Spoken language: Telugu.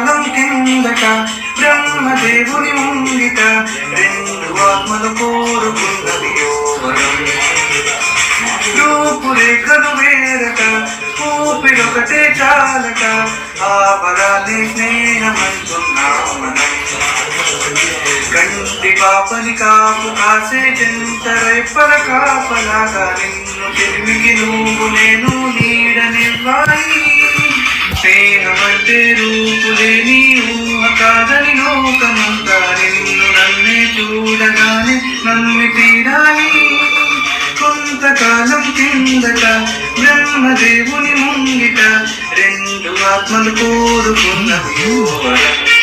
కొంతకాలం కిందట బ్రహ్మదేవుని ముంగిట రెండు ఆత్మలు కోరుకున్నది యోవరం. రూపురేఖలు వేరట ఊపిరొకటే చాలట ఆ పరాలే స్నేహమంటున్నాం మనం. కంటి పాపని కాపు కాసే చెంతరైపల కాపలాగా నిన్ను చెరిమికి నువ్వు నేను నీడనివ్వాలి. స్నేహమంటే రూపులేని ఊహ కాదని లోకమంతా నిన్ను నన్నే చూడగానే నమ్మి తీరాలి. కొంతకాలం కిందట బ్రహ్మదేవుని ముంగిట రెండు ఆత్మలు కోరుకున్నవి యోవరం.